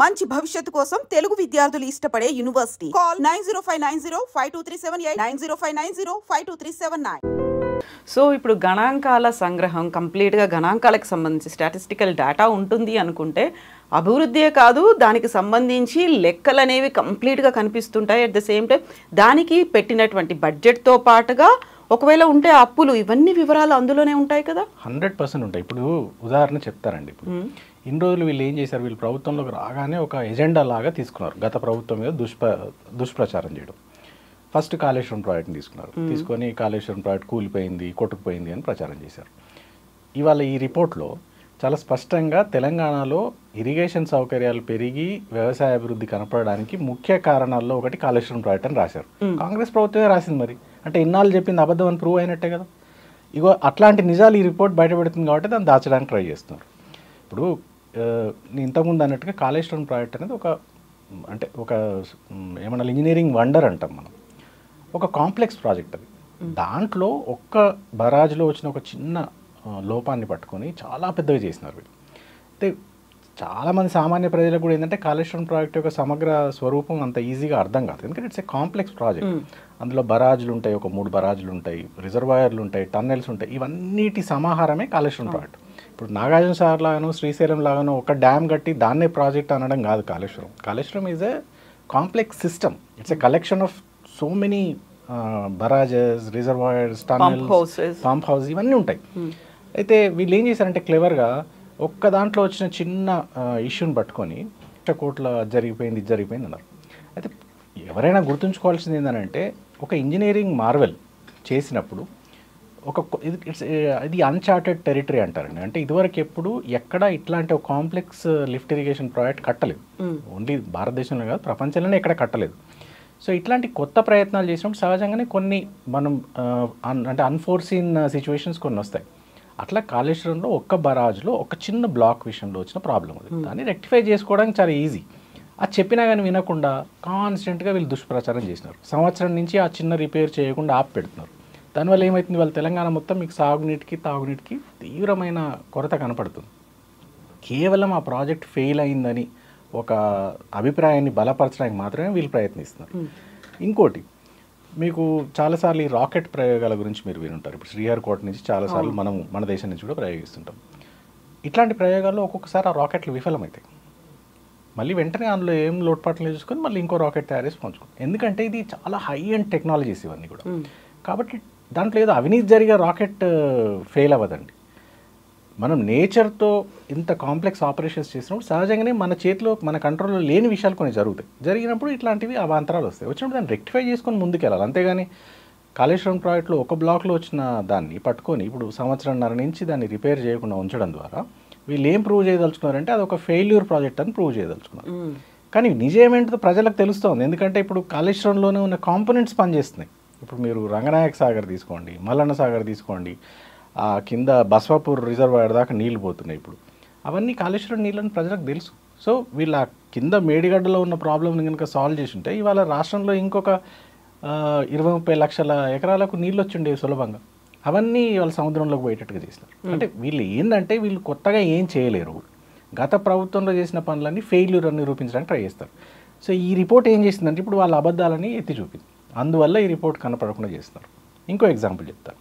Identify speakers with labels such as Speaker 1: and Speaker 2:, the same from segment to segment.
Speaker 1: మంచి భవిష్యత్తు కోసం తెలుగు విద్యార్థులు ఇష్టపడే యూనివర్సిటీ. కాల్ 9059052378 9059052379.
Speaker 2: సో ఇప్పుడు గణాంకాల సంగ్రహం కంప్లీట్గా గణాంకాలకు సంబంధించి స్టాటిస్టికల్ డేటా ఉంటుంది అనుకుంటే అభివృద్ధియే కాదు, దానికి సంబంధించి లెక్కలు అనేవి కంప్లీట్గా కనిపిస్తుంటాయి. అట్ ద సేమ్ టైం దానికి పెట్టినటువంటి బడ్జెట్తో పాటుగా ఒకవేళ ఉంటే అప్పులు ఇవన్నీ వివరాలు అందులోనే ఉంటాయి కదా.
Speaker 3: 100% ఉంటాయి. ఇప్పుడు ఉదాహరణ చెప్తారండి. ఇప్పుడు ఇన్ని రోజులు వీళ్ళు ఏం చేశారు, వీళ్ళు ప్రభుత్వంలోకి రాగానే ఒక ఎజెండా లాగా తీసుకున్నారు. గత ప్రభుత్వం మీద దుష్ప్రచారం చేయడం. ఫస్ట్ కాళేశ్వరం ప్రాజెక్ట్ని తీసుకున్నారు. తీసుకొని కాళేశ్వరం ప్రాజెక్ట్ కూలిపోయింది, కొట్టుకుపోయింది అని ప్రచారం చేశారు. ఇవాళ ఈ రిపోర్ట్లో చాలా స్పష్టంగా తెలంగాణలో ఇరిగేషన్ సౌకర్యాలు పెరిగి వ్యవసాయ అభివృద్ధి కనపడడానికి ముఖ్య కారణాల్లో ఒకటి కాళేశ్వరం ప్రాజెక్ట్ అని రాశారు. కాంగ్రెస్ ప్రభుత్వమే రాసింది. మరి అంటే ఇన్నాళ్ళు చెప్పింది అబద్ధం అని ప్రూవ్ అయినట్టే కదా. ఇగో అట్లాంటి నిజాలు ఈ రిపోర్ట్ బయటపెడుతుంది కాబట్టి దాన్ని దాచడానికి ట్రై చేస్తున్నారు. ఇప్పుడు ఇంతకుముందు అన్నట్టుగా కాళేశ్వరం ప్రాజెక్ట్ అనేది ఒక ఏమన్నా ఇంజనీరింగ్ వండర్ అంటాం మనం. ఒక కాంప్లెక్స్ ప్రాజెక్ట్ అది. దాంట్లో ఒక్క బరాజ్లో వచ్చిన ఒక చిన్న లోపాన్ని పట్టుకొని చాలా పెద్దగా చేసినారు వీళ్ళు. అయితే చాలామంది సామాన్య ప్రజలకు కూడా ఏంటంటే కాళేశ్వరం ప్రాజెక్ట్ యొక్క సమగ్ర స్వరూపం అంత ఈజీగా అర్థం కాదు. ఎందుకంటే ఇట్స్ ఏ కాంప్లెక్స్ ప్రాజెక్ట్. అందులో బరాజ్లు ఉంటాయి, ఒక 3 బరాజ్లు ఉంటాయి, రిజర్వాయర్లు ఉంటాయి, టన్నెల్స్ ఉంటాయి. ఇవన్నిటి సమాహారమే కాళేశ్వరం ప్రాజెక్ట్. ఇప్పుడు నాగార్జున సాగర్ లాగాను, శ్రీశైలం లాగాను ఒక డ్యామ్ కట్టి దాన్నే ప్రాజెక్ట్ అనడం కాదు Kaleshwaram. Kaleshwaram is a complex system. It's a collection of so many barrages, reservoirs, tunnels, pump house ఇవన్నీ ఉంటాయి. అయితే వీళ్ళు ఏం చేశారంటే క్లెవర్గా ఒక్క దాంట్లో వచ్చిన చిన్న ఇష్యూని పట్టుకొని కోట్ల జరిగిపోయింది అన్నారు. అయితే ఎవరైనా గుర్తుంచుకోవాల్సింది ఏంటంటే ఒక ఇంజనీరింగ్ మార్వెల్ చేసినప్పుడు ఇది అన్చార్టెడ్ టెరిటరీ అంటారండి. అంటే ఇదివరకు ఎప్పుడు ఎక్కడ ఇట్లాంటి ఒక కాంప్లెక్స్ లిఫ్ట్ ఇరిగేషన్ ప్రాజెక్ట్ కట్టలేదు. ఓన్లీ భారతదేశంలో కాదు, ప్రపంచంలోనే ఎక్కడ కట్టలేదు. సో ఇట్లాంటి కొత్త ప్రయత్నాలు చేసినప్పుడు సహజంగానే కొన్ని మనం అంటే అన్ఫోర్సీన్ సిచ్యువేషన్స్ కొన్ని వస్తాయి. అట్లా కాళేశ్వరంలో ఒక్క బరాజ్లో ఒక చిన్న బ్లాక్ విషయంలో వచ్చిన ప్రాబ్లం అది. దాన్ని రెక్టిఫై చేసుకోవడానికి చాలా ఈజీ. అది చెప్పినా కానీ వినకుండా కాన్స్టెంట్గా వీళ్ళు దుష్ప్రచారం చేసినారు. సంవత్సరం నుంచి ఆ చిన్న రిపేర్ చేయకుండా ఆపి పెడుతున్నారు. దానివల్ల ఏమవుతుంది, వాళ్ళ తెలంగాణ మొత్తం మీకు సాగునీటికి తాగునీటికి తీవ్రమైన కొరత కనపడుతుంది. కేవలం ఆ ప్రాజెక్ట్ ఫెయిల్ అయిందని ఒక అభిప్రాయాన్ని బలపరచడానికి మాత్రమే వీళ్ళు ప్రయత్నిస్తున్నారు. ఇంకోటి, మీకు చాలాసార్లు ఈ రాకెట్ ప్రయోగాల గురించి మీరు వినుంటారు. ఇప్పుడు శ్రీహరికోట నుంచి చాలాసార్లు మన దేశం నుంచి కూడా ప్రయోగిస్తుంటాం. ఇట్లాంటి ప్రయోగాల్లో ఒక్కొక్కసారి ఆ రాకెట్లు విఫలమవుతాయి. మళ్ళీ వెంటనే అందులో ఏం లోటుపాట్లు చూసుకొని మళ్ళీ ఇంకో రాకెట్ తయారు చేసి పంచుకోండి. ఎందుకంటే ఇది చాలా హై అండ్ టెక్నాలజీస్ ఇవన్నీ కూడా. కాబట్టి దాంట్లో ఏదో అవినీతి జరిగే రాకెట్ ఫెయిల్ అవ్వదండి. మనం నేచర్తో ఇంత కాంప్లెక్స్ ఆపరేషన్స్ చేసినప్పుడు సహజంగానే మన చేతిలో మన కంట్రోల్లో లేని విషయాలు కొన్ని జరుగుతాయి. జరిగినప్పుడు ఇట్లాంటివి అవాంతరాలు వస్తాయి. వచ్చినప్పుడు దాన్ని రెక్టిఫై చేసుకొని ముందుకెళ్ళాలి. అంతేగాని కాళేశ్వరం ప్రాజెక్టులో ఒక బ్లాక్లో వచ్చిన దాన్ని పట్టుకొని ఇప్పుడు సంవత్సరంన్నర నుంచి దాన్ని రిపేర్ చేయకుండా ఉంచడం ద్వారా వీళ్ళు ఏం ప్రూవ్ చేయదలుచుకున్నారంటే అది ఒక ఫెయిల్యూర్ ప్రాజెక్ట్ అని ప్రూవ్ చేయదలుచుకున్నారు. కానీ నిజమేంటో ప్రజలకు తెలుస్తుంది. ఎందుకంటే ఇప్పుడు కాళేశ్వరంలోనే ఉన్న కాంపోనెంట్స్ పనిచేస్తున్నాయి. ఇప్పుడు మీరు రంగనాయక సాగర్ తీసుకోండి, మల్లన్న సాగర్ తీసుకోండి, ఆ కింద బస్వాపూర్ రిజర్వాయర్ దాకా నీళ్లు పోతున్నాయి. ఇప్పుడు అవన్నీ కాళేశ్వరం నీళ్ళని ప్రజలకు తెలుసు. సో వీళ్ళ కింద మేడిగడ్డలో ఉన్న ప్రాబ్లమ్ని కనుక సాల్వ్ చేసి ఉంటే ఇవాళ రాష్ట్రంలో ఇంకొక 20-30 లక్షల ఎకరాలకు నీళ్ళు వచ్చిండే సులభంగా. అవన్నీ ఇవాళ సముద్రంలోకి పోయేటట్టుగా చేసినారు. అంటే వీళ్ళు ఏంటంటే వీళ్ళు కొత్తగా ఏం చేయలేరు. గత ప్రభుత్వంలో చేసిన పనులన్నీ ఫెయిల్యూర్ అని నిరూపించడానికి ట్రై చేస్తారు. సో ఈ రిపోర్ట్ ఏం చేసిందంటే ఇప్పుడు వాళ్ళ అబద్ధాలని ఎత్తి చూపింది. అందువల్ల ఈ రిపోర్ట్ కనపడకుండా చేస్తున్నారు. ఇంకో ఎగ్జాంపుల్ చెప్తారు.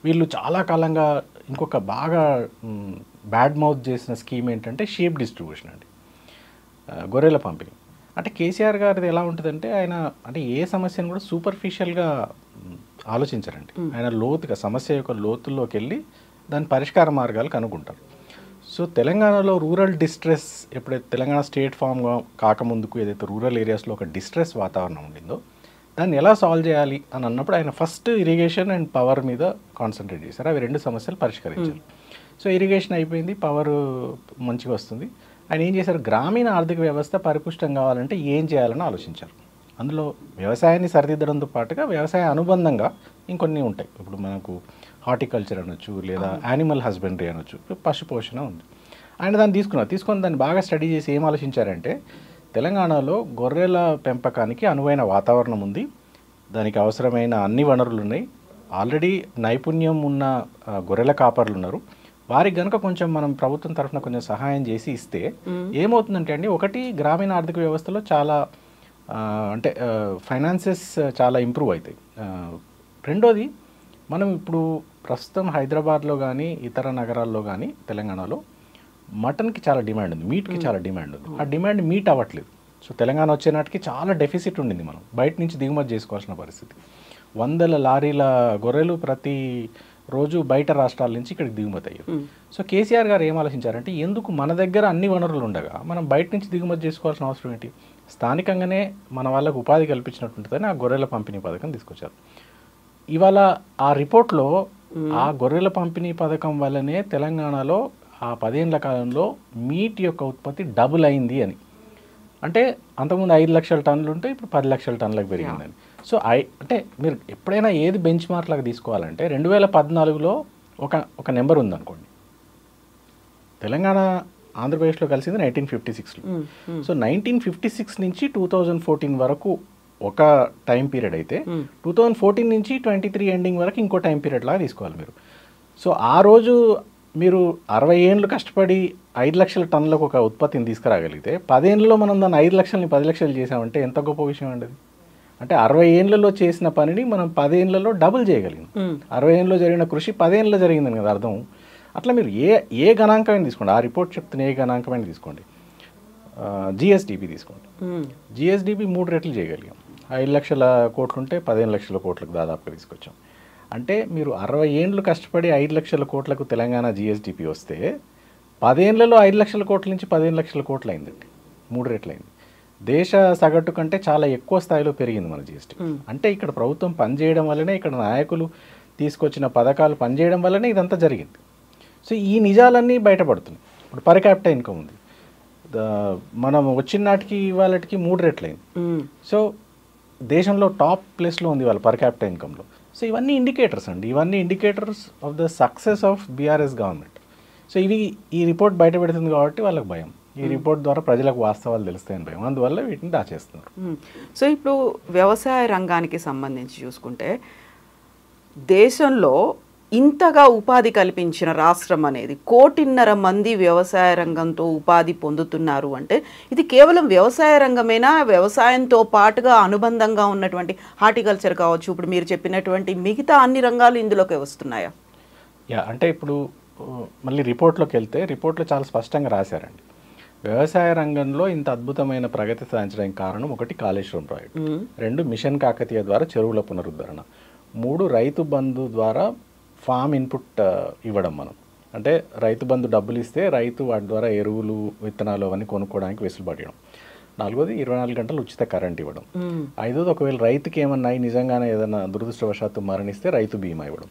Speaker 3: వీళ్ళు చాలా కాలంగా ఇంకొక బాగా బ్యాడ్ మౌత్ చేసిన స్కీమ్ ఏంటంటే షీప్ డిస్ట్రిబ్యూషన్ అండి, గొర్రెల పంపిణీ. అంటే కేసీఆర్ గారిది ఎలా ఉంటుందంటే ఆయన అంటే ఏ సమస్యను కూడా సూపర్ఫిషియల్గా ఆలోచించారండి. ఆయన లోతుగా సమస్య యొక్క లోతుల్లోకి వెళ్ళి దాని పరిష్కార మార్గాలు కనుక్కుంటారు. సో తెలంగాణలో రూరల్ డిస్ట్రెస్ ఎప్పుడైతే తెలంగాణ స్టేట్ ఫామ్గా కాకముందుకు ఏదైతే రూరల్ ఏరియాస్లో ఒక డిస్ట్రెస్ వాతావరణం ఉండిందో దాన్ని ఎలా సాల్వ్ చేయాలి అని అన్నప్పుడు ఆయన ఫస్ట్ ఇరిగేషన్ అండ్ పవర్ మీద కాన్సన్ట్రేట్ చేశారు. అవి 2 సమస్యలు పరిష్కరించారు. సో ఇరిగేషన్ అయిపోయింది, పవర్ మంచిగా వస్తుంది. ఆయన ఏం చేశారు, గ్రామీణ ఆర్థిక వ్యవస్థ పరిపుష్టం కావాలంటే ఏం చేయాలని ఆలోచించారు. అందులో వ్యవసాయాన్ని సరిదిద్దడంతో పాటుగా వ్యవసాయ అనుబంధంగా ఇంకొన్ని ఉంటాయి. ఇప్పుడు మనకు హార్టికల్చర్ అనొచ్చు, లేదా యానిమల్ హస్బెండరీ అనొచ్చు, పశుపోషణ ఉంది. ఆయన దాన్ని తీసుకొని దాన్ని బాగా స్టడీ చేసి ఏం ఆలోచించారంటే తెలంగాణలో గొర్రెల పెంపకానికి అనువైన వాతావరణం ఉంది, దానికి అవసరమైన అన్ని వనరులు ఉన్నాయి, ఆల్రెడీ నైపుణ్యం ఉన్న గొర్రెల కాపర్లు ఉన్నారు, వారికి కనుక కొంచెం మనం ప్రభుత్వం తరఫున కొంచెం సహాయం చేసి ఇస్తే ఏమవుతుందంటే అండి, ఒకటి గ్రామీణ ఆర్థిక వ్యవస్థలో చాలా అంటే ఫైనాన్సెస్ చాలా ఇంప్రూవ్ అవుతాయి. రెండోది, మనం ఇప్పుడు ప్రస్తుతం హైదరాబాద్లో కానీ ఇతర నగరాల్లో కానీ తెలంగాణలో మటన్కి చాలా డిమాండ్ ఉంది, మీట్కి చాలా డిమాండ్ ఉంది. ఆ డిమాండ్ మీట్ అవ్వట్లేదు. సో తెలంగాణ వచ్చే నాటికి చాలా డెఫిసిట్ ఉండింది, మనం బయట నుంచి దిగుమతి చేసుకోవాల్సిన పరిస్థితి. 100 లారీల గొర్రెలు ప్రతి రోజు బయట రాష్ట్రాల నుంచి ఇక్కడికి దిగుమతి అయ్యాయి. సో కేసీఆర్ గారు ఏం ఆలోచించారంటే, ఎందుకు మన దగ్గర అన్ని వనరులు ఉండగా మనం బయట నుంచి దిగుమతి చేసుకోవాల్సిన అవసరం ఏంటి, స్థానికంగానే మన వాళ్ళకు ఉపాధి కల్పించినట్టుంటుందని ఆ గొర్రెల పంపిణీ పథకం తీసుకొచ్చారు. ఇవాళ ఆ రిపోర్ట్లో ఆ గొర్రెల పంపిణీ పథకం వల్లనే తెలంగాణలో ఆ 10 ఏళ్ల కాలంలో మీట్ యొక్క ఉత్పత్తి డబుల్ అయింది అని. అంటే అంతకుముందు 5 లక్షల టన్నులు ఉంటే ఇప్పుడు 10 లక్షల టన్నులకు పెరిగిందని. సో అంటే మీరు ఎప్పుడైనా ఏది బెంచ్ మార్క్ లాగా తీసుకోవాలంటే 2014లో ఒక నెంబర్ ఉందనుకోండి. తెలంగాణ ఆంధ్రప్రదేశ్లో కలిసింది 1956లో. సో 1956 నుంచి 2014 వరకు ఒక టైం పీరియడ్ అయితే 2014 నుంచి 23 ఎండింగ్ వరకు ఇంకో టైం పీరియడ్ లాగా తీసుకోవాలి మీరు. సో ఆ రోజు మీరు 60 ఏళ్ళు కష్టపడి 5 లక్షల టన్నులకు ఒక ఉత్పత్తిని తీసుకురాగలిగితే 10 ఏళ్ళలో మనం దాన్ని 5 లక్షలని 10 లక్షలు చేసామంటే ఎంత గొప్ప విషయం అండి అది. అంటే 60 ఏళ్లలో చేసిన పనిని మనం 10 ఏళ్లలో డబుల్ చేయగలిగాం. 60 ఏళ్ళలో జరిగిన కృషి 10 ఏళ్ళలో జరిగిందని కదా అర్థం. అట్లా మీరు ఏ గణాంకమైన తీసుకోండి, ఆ రిపోర్ట్ చెప్తున్న ఏ గణాంకమైన తీసుకోండి, జిఎస్డిపి తీసుకోండి. జిఎస్డిపి 3 రెట్లు చేయగలిగాం. 5 లక్షల కోట్లు ఉంటే 15 లక్షల కోట్లకు దాదాపుగా తీసుకొచ్చాం. అంటే మీరు 60 ఏళ్ళు కష్టపడి 5 లక్షల కోట్లకు తెలంగాణ జిఎస్డిపి వస్తే 10 ఏళ్లలో 5 లక్షల కోట్ల నుంచి 15 లక్షల కోట్లు అయిందండి, 3 రెట్లు అయింది. దేశ సగటు కంటే చాలా ఎక్కువ స్థాయిలో పెరిగింది మన జిఎస్టీ. అంటే ఇక్కడ ప్రభుత్వం పనిచేయడం వల్లనే, ఇక్కడ నాయకులు తీసుకొచ్చిన పథకాలు పనిచేయడం వల్లనే ఇదంతా జరిగింది. సో ఈ నిజాలన్నీ బయటపడుతున్నాయి. ఇప్పుడు పర్ క్యాపిటల్ ఇన్కమ్ ఉంది, మనం వచ్చిన నాటికి ఇవాళకి 3 రెట్లయింది. సో దేశంలో టాప్ ప్లేస్లో ఉంది వాళ్ళ పర్ క్యాపిటల్ ఇన్కంలో. సో ఇవన్నీ ఇండికేటర్స్ అండి, ఇవన్నీ indicators of the success of BRS government. So ఇవి ఈ రిపోర్ట్ బయట పెడుతుంది కాబట్టి వాళ్ళకి భయం, ఈ రిపోర్ట్ ద్వారా ప్రజలకు వాస్తవాలు తెలుస్తాయని భయం, అందువల్ల వీటిని దాచేస్తున్నారు.
Speaker 2: సో ఇప్పుడు వ్యవసాయ రంగానికి సంబంధించి చూసుకుంటే దేశంలో ఇంతగా ఉపాధి కల్పించిన రాష్ట్రం అనేది 1.5 కోటి మంది వ్యవసాయ రంగంతో ఉపాధి పొందుతున్నారు అంటే ఇది కేవలం వ్యవసాయ రంగమేనా, వ్యవసాయంతో పాటుగా అనుబంధంగా ఉన్నటువంటి హార్టికల్చర్ కావచ్చు, ఇప్పుడు మీరు చెప్పినటువంటి మిగతా అన్ని రంగాలు ఇందులోకి వస్తున్నాయా?
Speaker 3: అంటే ఇప్పుడు మళ్ళీ రిపోర్ట్లోకి వెళ్తే రిపోర్ట్లో చాలా స్పష్టంగా రాశారండి, వ్యవసాయ రంగంలో ఇంత అద్భుతమైన ప్రగతి సాధించడానికి కారణం 1 కాళేశ్వరం ప్రాజెక్ట్, 2 మిషన్ కాకతీయ ద్వారా చెరువుల పునరుద్ధరణ, 3 రైతు బంధు ద్వారా ఫామ్ ఇన్పుట్ ఇవ్వడం. మనం అంటే రైతు బంధు డబ్బులు ఇస్తే రైతు వాటి ద్వారా ఎరువులు విత్తనాలు అవన్నీ కొనుక్కోవడానికి వెసులుబాటు ఇవ్వడం, 4వది 24 గంటలు ఉచిత కరెంట్ ఇవ్వడం, 5వది ఒకవేళ రైతుకి ఏమన్నా నిజంగానే ఏదైనా దురదృష్టవశాత్తు మరణిస్తే రైతు బీమా ఇవ్వడం.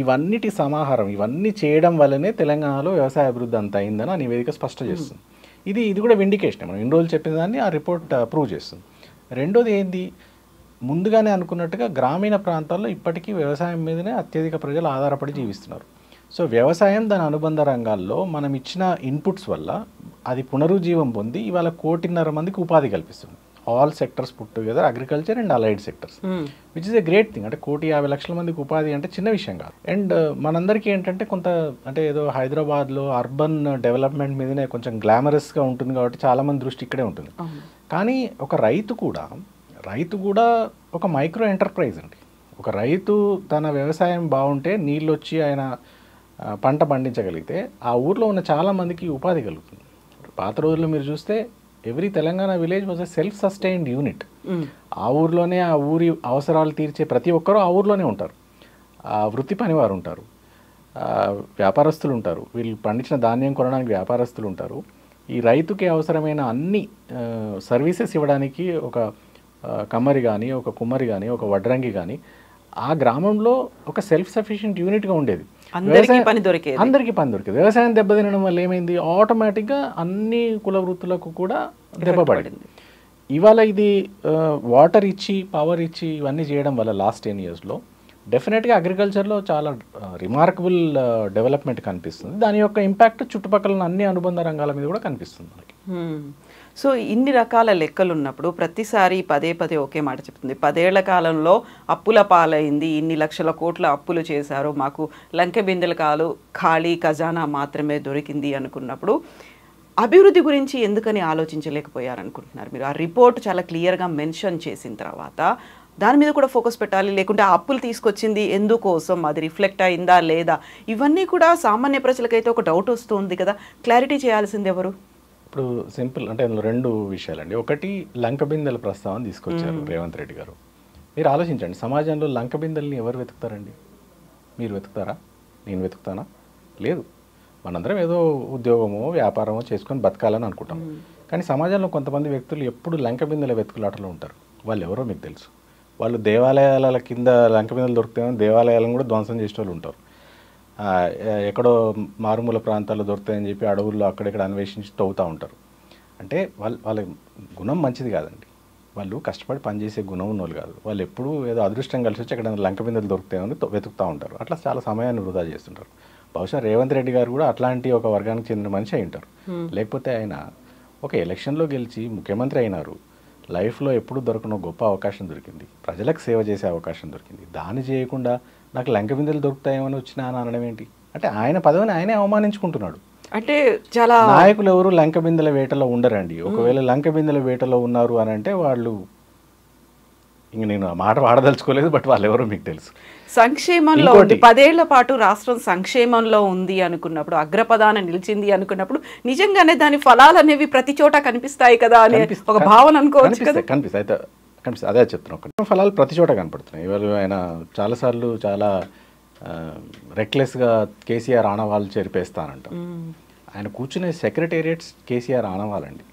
Speaker 3: ఇవన్నిటి సమాహారం, ఇవన్నీ చేయడం వల్లనే తెలంగాణలో వ్యవసాయ అభివృద్ధి అంత అయిందని ఆ నివేదిక స్పష్టం చేస్తుంది. ఇది కూడా విండికేషన్, మనం ఇన్ని రోజులు చెప్పిన దాన్ని ఆ రిపోర్ట్ ప్రూవ్ చేస్తుంది. రెండోది ఏంది, ముందుగానే అనుకున్నట్టుగా గ్రామీణ ప్రాంతాల్లో ఇప్పటికీ వ్యవసాయం మీదనే అత్యధిక ప్రజలు ఆధారపడి జీవిస్తున్నారు. సో వ్యవసాయం దాని అనుబంధ రంగాల్లో మనం ఇచ్చిన ఇన్పుట్స్ వల్ల అది పునరుజ్జీవం పొంది ఇవాళ 1.5 కోటి మందికి ఉపాధి కల్పిస్తుంది. All sectors put together, agriculture and allied sectors, which is a great thing. అంటే 1,50,00,000 మందికి ఉపాధి అంటే చిన్న విషయం కాదు. అండ్ మనందరికీ ఏంటంటే కొంత అంటే ఏదో హైదరాబాద్లో అర్బన్ డెవలప్మెంట్ మీదనే కొంచెం గ్లామరస్గా ఉంటుంది కాబట్టి చాలామంది దృష్టి ఇక్కడే ఉంటుంది. కానీ ఒక రైతు కూడా ఒక మైక్రో ఎంటర్ప్రైజ్ అండి. ఒక రైతు తన వ్యవసాయం బాగుంటే నీళ్ళు వచ్చి ఆయన పంట పండించగలిగితే ఆ ఊర్లో ఉన్న చాలామందికి ఉపాధి కలుగుతుంది. పాత రోజుల్లో మీరు చూస్తే every Telangana village was a self sustained unit. ఆ ఊర్లోనే ఆ ఊరి అవసరాలు తీర్చే ప్రతి ఒక్కరూ ఆ ఊర్లోనే ఉంటారు. ఆ వృత్తి పనివారు ఉంటారు, వ్యాపారస్తులు ఉంటారు, వీళ్ళు పండించిన ధాన్యం కొనడానికి వ్యాపారస్తులు ఉంటారు. ఈ రైతుకి అవసరమైన అన్ని సర్వీసెస్ ఇవ్వడానికి ఒక కమ్మరి కానీ, ఒక కుమ్మరి కానీ, ఒక వడ్రంగి కానీ ఆ గ్రామంలో ఒక సెల్ఫ్ సఫిషియెంట్ యూనిట్గా ఉండేది. అందరికీ పని దొరికేది. వ్యవసాయం దెబ్బతినడం వల్ల ఏమైంది, ఆటోమేటిక్గా అన్ని కుల వృత్తులకు కూడా దెబ్బపడింది. ఇవాళ ఇది వాటర్ ఇచ్చి పవర్ ఇచ్చి ఇవన్నీ చేయడం వల్ల లాస్ట్ 10 yearsలో డెఫినెట్గా అగ్రికల్చర్లో చాలా రిమార్కబుల్ డెవలప్మెంట్ కనిపిస్తుంది. దాని యొక్క ఇంపాక్ట్ చుట్టుపక్కల అన్ని అనుబంధ రంగాల మీద కూడా కనిపిస్తుంది మనకి.
Speaker 2: సో ఇన్ని రకాల లెక్కలు ఉన్నప్పుడు ప్రతిసారి పదే పదే ఒకే మాట చెప్తుంది, 10 ఏళ్ల కాలంలో అప్పుల పాలైంది, ఇన్ని లక్షల కోట్ల అప్పులు చేశారు, మాకు లంకె బిందెల కాలు ఖాళీ ఖజానా మాత్రమే దొరికింది అనుకున్నప్పుడు అభివృద్ధి గురించి ఎందుకని ఆలోచించలేకపోయారనుకుంటున్నారు మీరు? ఆ రిపోర్ట్ చాలా క్లియర్గా మెన్షన్ చేసిన తర్వాత దాని మీద కూడా ఫోకస్ పెట్టాలి, లేకుంటే ఆ అప్పులు తీసుకొచ్చింది ఎందుకోసం, అది రిఫ్లెక్ట్ అయిందా లేదా, ఇవన్నీ కూడా సామాన్య ప్రజలకైతే ఒక డౌట్ వస్తుంది కదా, క్లారిటీ చేయాల్సింది ఎవరు?
Speaker 3: ఇప్పుడు సింపుల్ అంటే అందులో 2 విషయాలండి. ఒకటి లంక బిందెల ప్రస్తావన తీసుకొచ్చారు రేవంత్ రెడ్డి గారు. మీరు ఆలోచించండి, సమాజంలో లంక బిందెల్ని ఎవరు వెతుకుతారండి? మీరు వెతుకుతారా? నేను వెతుకుతానా? లేదు. మనందరం ఏదో ఉద్యోగమో వ్యాపారమో చేసుకొని బతకాలని అనుకుంటాం. కానీ సమాజంలో కొంతమంది వ్యక్తులు ఎప్పుడు లంక బిందెల వెతుకులాటలో ఉంటారు. వాళ్ళు ఎవరో మీకు తెలుసు. వాళ్ళు దేవాలయాల కింద లంక బిందెలు దొరుకుతాయని దేవాలయాలను కూడా ధ్వంసం చేసే వాళ్ళు ఉంటారు. ఎక్కడో మారుమూల ప్రాంతాల్లో దొరుకుతాయని చెప్పి అడవుల్లో అక్కడెక్కడ అన్వేషించి తవ్వుతూ ఉంటారు. అంటే వాళ్ళ గుణం మంచిది కాదండి. వాళ్ళు కష్టపడి పనిచేసే గుణం ఉన్న వాళ్ళు కాదు. వాళ్ళు ఎప్పుడూ ఏదో అదృష్టం కలిసి వచ్చి అక్కడ లంక బిందెలు దొరుకుతాయని వెతుకుతూ ఉంటారు. అట్లా చాలా సమయాన్ని వృధా చేస్తుంటారు. బహుశా రేవంత్ రెడ్డి గారు కూడా అట్లాంటి ఒక వర్గానికి చెందిన మనిషి అయి ఉంటారు. లేకపోతే ఆయన ఒక ఎలక్షన్లో గెలిచి ముఖ్యమంత్రి అయినారు. లైఫ్లో ఎప్పుడు దొరకనో గొప్ప అవకాశం దొరికింది, ప్రజలకు సేవ చేసే అవకాశం దొరికింది. దాన్ని చేయకుండా నాకు లంక బిందెలు దొరుకుతాయేమని వచ్చినా అని అనడం ఏంటి? అంటే ఆయన పదవిని ఆయనే అవమానించుకుంటున్నాడు.
Speaker 2: అంటే చాలా
Speaker 3: నాయకులు ఎవరు లంక బిందెల వేటలో ఉండరండి. ఒకవేళ లంక బిందెల వేటలో ఉన్నారు అని అంటే వాళ్ళు, ఇంక నేను ఆ మాట వాడదలుచుకోలేదు, బట్ వాళ్ళు ఎవరో మీకు తెలుసు.
Speaker 2: సంక్షేమంలో ఉంది, 10 ఏళ్ల పాటు రాష్ట్రం సంక్షేమంలో ఉంది అనుకున్నప్పుడు, అగ్రపదాన నిలిచింది అనుకున్నప్పుడు నిజంగానే దాని ఫలాలు అనేవి ప్రతి చోట కనిపిస్తాయి కదా అనే ఒక భావన అనుకోవచ్చు కదా.
Speaker 3: కనిపిస్తాయి, అదే చెప్తున్నాను. ఫలాలు ప్రతి చోట కనపడుతున్నాయి. ఇవాళ ఆయన చాలాసార్లు చాలా రెక్లెస్గా కేసీఆర్ ఆనవాళ్ళు చేరిపేస్తానంట. ఆయన కూర్చునే సెక్రటేరియట్స్ కేసీఆర్ ఆనవాళ్ళండి.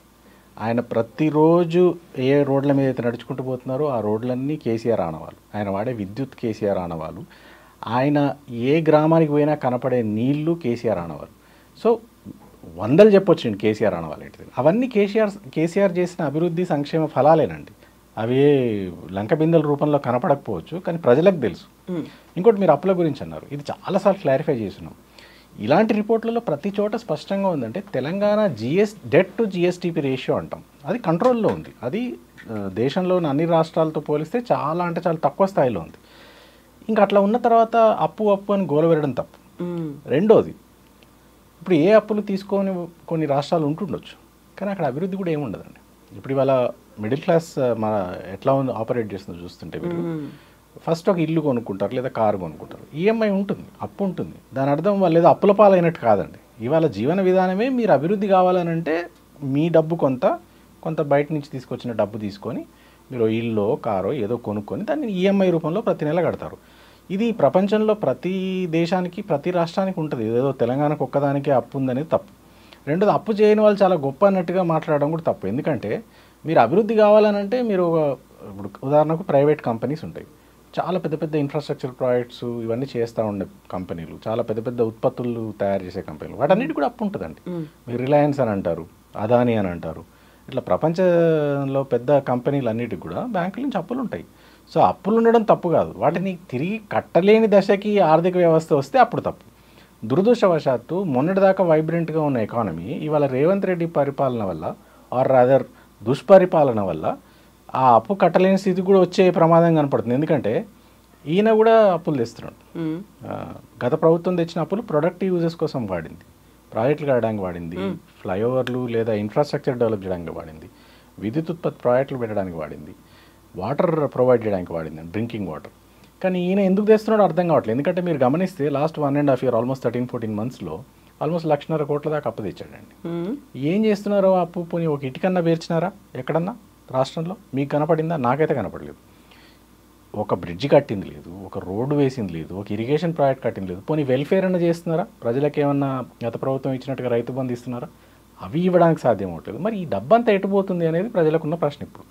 Speaker 3: ఆయన ప్రతిరోజు ఏ రోడ్ల మీద అయితే నడుచుకుంటూ పోతున్నారో ఆ రోడ్లన్నీ కేసీఆర్ ఆనవాళ్ళు. ఆయన వాడే విద్యుత్ కేసీఆర్ ఆనవాళ్ళు. ఆయన ఏ గ్రామానికి పోయినా కనపడే నీళ్లు కేసీఆర్ ఆనవాళ్ళు. సో వందలు చెప్పొచ్చు కేసీఆర్ ఆనవాళ్ళు ఏంటిది. అవన్నీ కేసీఆర్ చేసిన అభివృద్ధి సంక్షేమ ఫలాలేనండి. అవి లంక బిందెల రూపంలో కనపడకపోవచ్చు, కానీ ప్రజలకు తెలుసు. ఇంకోటి మీరు అప్పుల గురించి అన్నారు, ఇది చాలాసార్లు క్లారిఫై చేస్తున్నాం. ఇలాంటి రిపోర్ట్లలో ప్రతి చోట స్పష్టంగా ఉందంటే Telangana debt to GSTP ratio అంటాం, అది కంట్రోల్లో ఉంది. అది దేశంలోని అన్ని రాష్ట్రాలతో పోలిస్తే చాలా అంటే చాలా తక్కువ స్థాయిలో ఉంది. ఇంకా అట్లా ఉన్న తర్వాత అప్పు అని గోలవెరడం తప్పు. రెండోది, ఇప్పుడు ఏ అప్పులు తీసుకొని కొన్ని రాష్ట్రాలు ఉంటుండొచ్చు, కానీ అక్కడ అభివృద్ధి కూడా ఏముండదండి. ఇప్పుడు ఇవాళ మిడిల్ క్లాస్ మన ఎట్లా ఆపరేట్ చేస్తుందో చూస్తుంటే వీళ్ళు ఫస్ట్ ఒక ఇల్లు కొనుక్కుంటారు లేదా కారు కొనుక్కుంటారు, ఈఎంఐ ఉంటుంది, అప్పు ఉంటుంది. దాని అర్థం వాళ్ళు ఏదో అప్పుల పాలైనట్టు కాదండి. ఇవాళ జీవన విధానమే మీరు అభివృద్ధి కావాలనంటే మీ డబ్బు కొంత బయట నుంచి తీసుకొచ్చిన డబ్బు తీసుకొని మీరు ఇల్లు కారో ఏదో కొనుక్కొని దాన్ని ఈఎంఐ రూపంలో ప్రతి నెల కడతారు. ఇది ప్రపంచంలో ప్రతి దేశానికి ప్రతి రాష్ట్రానికి ఉంటుంది. ఏదో తెలంగాణకు ఒక్కదానికే అప్పు ఉందనేది తప్పు. రెండోది, అప్పు చేయని వాళ్ళు చాలా గొప్ప అన్నట్టుగా మాట్లాడడం కూడా తప్పు. ఎందుకంటే మీరు అభివృద్ధి కావాలనంటే మీరు ఇప్పుడు ఉదాహరణకు ప్రైవేట్ కంపెనీస్ ఉంటాయి, చాలా పెద్ద పెద్ద ఇన్ఫ్రాస్ట్రక్చర్ ప్రాజెక్ట్స్ ఇవన్నీ చేస్తూ ఉండే కంపెనీలు, చాలా పెద్ద పెద్ద ఉత్పత్తులు తయారు చేసే కంపెనీలు, వాటన్నిటి కూడా అప్పు ఉంటుందండి. మీరు రిలయన్స్ అని అంటారు, అదానీ అని అంటారు, ఇట్లా ప్రపంచంలో పెద్ద కంపెనీలు అన్నిటికి కూడా బ్యాంకుల నుంచి అప్పులు ఉంటాయి. సో అప్పులు ఉండడం తప్పు కాదు, వాటిని తిరిగి కట్టలేని దశకి ఆర్థిక వ్యవస్థ వస్తే అప్పుడు తప్పు. దురదృష్టవశాత్తు మొన్నటిదాకా వైబ్రెంట్గా ఉన్న ఎకానమీ ఇవాళ రేవంత్ రెడ్డి పరిపాలన వల్ల ఆర్ రాదర్ దుష్పరిపాలన వల్ల ఆ అప్పు కట్టలేని స్థితి కూడా వచ్చే ప్రమాదం కనపడుతుంది. ఎందుకంటే ఈయన కూడా అప్పులు తెస్తున్నాడు. గత ప్రభుత్వం తెచ్చిన అప్పులు ప్రొడక్టివ్ యూజెస్ కోసం వాడింది, ప్రాజెక్టులు కట్టడానికి వాడింది, ఫ్లైఓవర్లు లేదా ఇన్ఫ్రాస్ట్రక్చర్ డెవలప్ చేయడానికి వాడింది, విద్యుత్ ఉత్పత్తి ప్రాజెక్టులు పెట్టడానికి వాడింది, వాటర్ ప్రొవైడ్ చేయడానికి వాడింది, డ్రింకింగ్ వాటర్. కానీ ఈయన ఎందుకు తెస్తున్నాడో అర్థం కావట్లేదు. ఎందుకంటే మీరు గమనిస్తే లాస్ట్ 1.5 years ఆల్మోస్ట్ 13-14 monthsలో ఆల్మోస్ట్ 1,50,000 కోట్ల దాకా అప్పు తెచ్చాడండి. ఏం చేస్తున్నారో అప్పు పోనీ ఒక ఇటుకన్నా పేర్చినారా ఎక్కడన్నా రాష్ట్రంలో? మీకు కనపడిందా? నాకైతే కనపడలేదు. ఒక బ్రిడ్జ్ కట్టింది లేదు, ఒక రోడ్డు వేసింది లేదు, ఒక ఇరిగేషన్ ప్రాజెక్ట్ కట్టింది లేదు. పోనీ వెల్ఫేర్ అన్న చేస్తున్నారా? ప్రజలకు ఏమన్నా గత ప్రభుత్వం ఇచ్చినట్టుగా రైతు బంధు ఇస్తున్నారా? అవి ఇవ్వడానికి సాధ్యం అవట్లేదు. మరి ఈ డబ్బంతా ఎటుపోతుంది అనేది ప్రజలకున్న ప్రశ్న ఇప్పుడు.